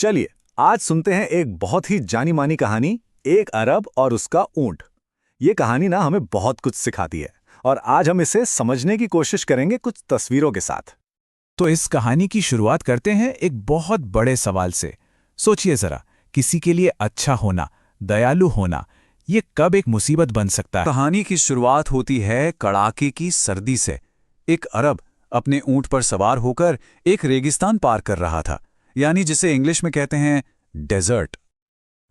चलिए आज सुनते हैं एक बहुत ही जानी मानी कहानी, एक अरब और उसका ऊंट। ये कहानी ना हमें बहुत कुछ सिखाती है और आज हम इसे समझने की कोशिश करेंगे कुछ तस्वीरों के साथ। तो इस कहानी की शुरुआत करते हैं एक बहुत बड़े सवाल से। सोचिए जरा, किसी के लिए अच्छा होना, दयालु होना, ये कब एक मुसीबत बन सकता है। कहानी की शुरुआत होती है कड़ाके की सर्दी से। एक अरब अपने ऊंट पर सवार होकर एक रेगिस्तान पार कर रहा था, यानी जिसे इंग्लिश में कहते हैं डेजर्ट।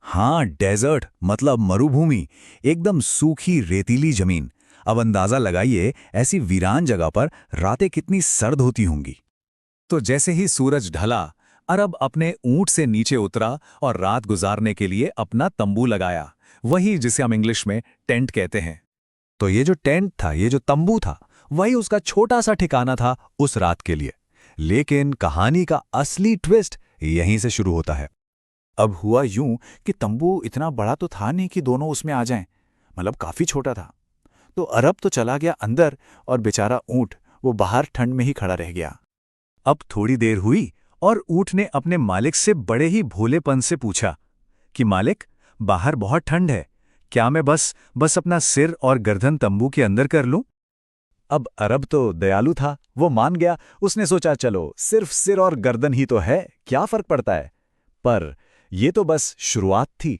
हाँ, डेजर्ट मतलब मरुभूमि, एकदम सूखी रेतीली जमीन। अब अंदाजा लगाइए ऐसी वीरान जगह पर रातें कितनी सर्द होती होंगी। तो जैसे ही सूरज ढला, अरब अपने ऊंट से नीचे उतरा और रात गुजारने के लिए अपना तंबू लगाया, वही जिसे हम इंग्लिश में टेंट कहते हैं। तो ये जो टेंट था, ये जो तंबू था, वही उसका छोटा सा ठिकाना था उस रात के लिए। लेकिन कहानी का असली ट्विस्ट यहीं से शुरू होता है। अब हुआ यूं कि तंबू इतना बड़ा तो था नहीं कि दोनों उसमें आ जाएं, मतलब काफी छोटा था। तो अरब तो चला गया अंदर और बेचारा ऊंट वो बाहर ठंड में ही खड़ा रह गया। अब थोड़ी देर हुई और ऊंट ने अपने मालिक से बड़े ही भोलेपन से पूछा कि मालिक, बाहर बहुत ठंड है, क्या मैं बस अपना सिर और गर्दन तंबू के अंदर कर लूं? अब अरब तो दयालु था, वो मान गया। उसने सोचा चलो सिर्फ सिर और गर्दन ही तो है, क्या फर्क पड़ता है। पर ये तो बस शुरुआत थी।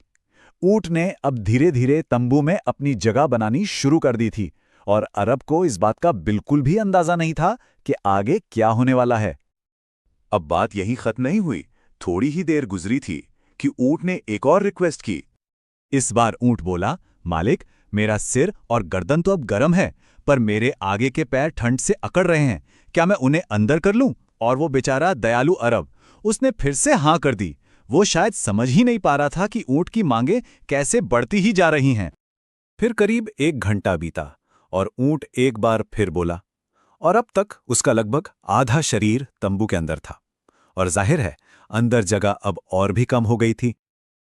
ऊंट ने अब धीरे धीरे तंबू में अपनी जगह बनानी शुरू कर दी थी और अरब को इस बात का बिल्कुल भी अंदाजा नहीं था कि आगे क्या होने वाला है। अब बात यहीं खत्म नहीं हुई। थोड़ी ही देर गुजरी थी कि ऊंट ने एक और रिक्वेस्ट की। इस बार ऊंट बोला, मालिक, मेरा सिर और गर्दन तो अब गर्म है, पर मेरे आगे के पैर ठंड से अकड़ रहे हैं, क्या मैं उन्हें अंदर कर लूं? और वो बेचारा दयालु अरब, उसने फिर से हां कर दी। वो शायद समझ ही नहीं पा रहा था कि ऊंट की मांगें कैसे बढ़ती ही जा रही हैं। फिर करीब 1 घंटा बीता और ऊंट एक बार फिर बोला, और अब तक उसका लगभग आधा शरीर तंबू के अंदर था और जाहिर है अंदर जगह अब और भी कम हो गई थी।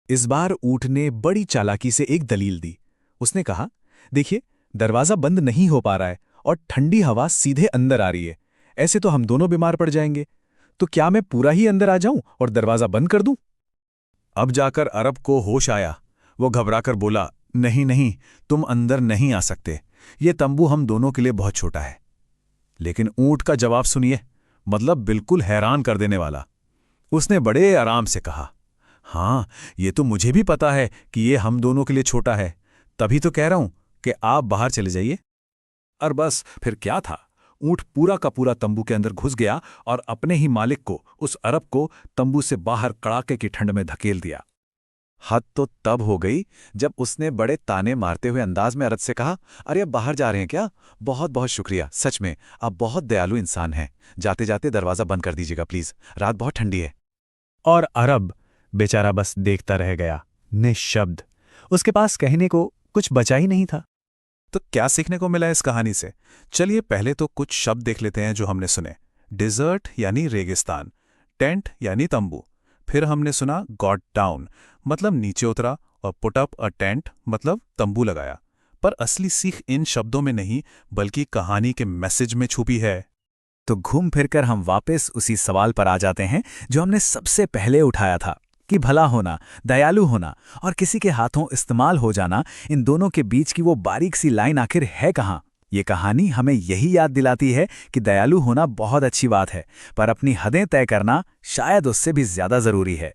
इस बार ऊंट ने बड़ी चालाकी से एक दलील दी। उसने कहा, देखिए, दरवाजा बंद नहीं हो पा रहा है और ठंडी हवा सीधे अंदर आ रही है, ऐसे तो हम दोनों बीमार पड़ जाएंगे। तो क्या मैं पूरा ही अंदर आ जाऊं और दरवाजा बंद कर दूं? अब जाकर अरब को होश आया। वो घबराकर बोला, नहीं नहीं, तुम अंदर नहीं आ सकते, ये तंबू हम दोनों के लिए बहुत छोटा है। लेकिन ऊंट का जवाब सुनिए, मतलब बिल्कुल हैरान कर देने वाला। उसने बड़े आराम से कहा, हाँ, ये तो मुझे भी पता है कि ये हम दोनों के लिए छोटा है, तभी तो कह रहा हूं कि आप बाहर चले जाइए। और बस फिर क्या था, ऊंट पूरा का पूरा तंबू के अंदर घुस गया और अपने ही मालिक को, उस अरब को, तंबू से बाहर कड़ाके की ठंड में धकेल दिया। हद तो तब हो गई जब उसने बड़े ताने मारते हुए अंदाज में अरब से कहा, अरे अब बाहर जा रहे हैं क्या? बहुत बहुत शुक्रिया, सच में आप बहुत दयालु इंसान हैं। जाते जाते दरवाजा बंद कर दीजिएगा प्लीज, रात बहुत ठंडी है। और अरब बेचारा बस देखता रह गया, निशब्द। उसके पास कहने को कुछ बचा ही नहीं था। तो क्या सीखने को मिला इस कहानी से? चलिए पहले तो कुछ शब्द देख लेते हैं जो हमने सुने। डिजर्ट यानी रेगिस्तान, टेंट यानी तंबू, फिर हमने सुना गॉट डाउन मतलब नीचे उतरा, और पुट अप अ टेंट मतलब तंबू लगाया। पर असली सीख इन शब्दों में नहीं बल्कि कहानी के मैसेज में छुपी है। तो घूम फिरकर हम वापस उसी सवाल पर आ जाते हैं जो हमने सबसे पहले उठाया था कि भला होना, दयालु होना और किसी के हाथों इस्तेमाल हो जाना, इन दोनों के बीच की वो बारीक सी लाइन आखिर है कहाँ? ये कहानी हमें यही याद दिलाती है कि दयालु होना बहुत अच्छी बात है, पर अपनी हदें तय करना शायद उससे भी ज्यादा जरूरी है।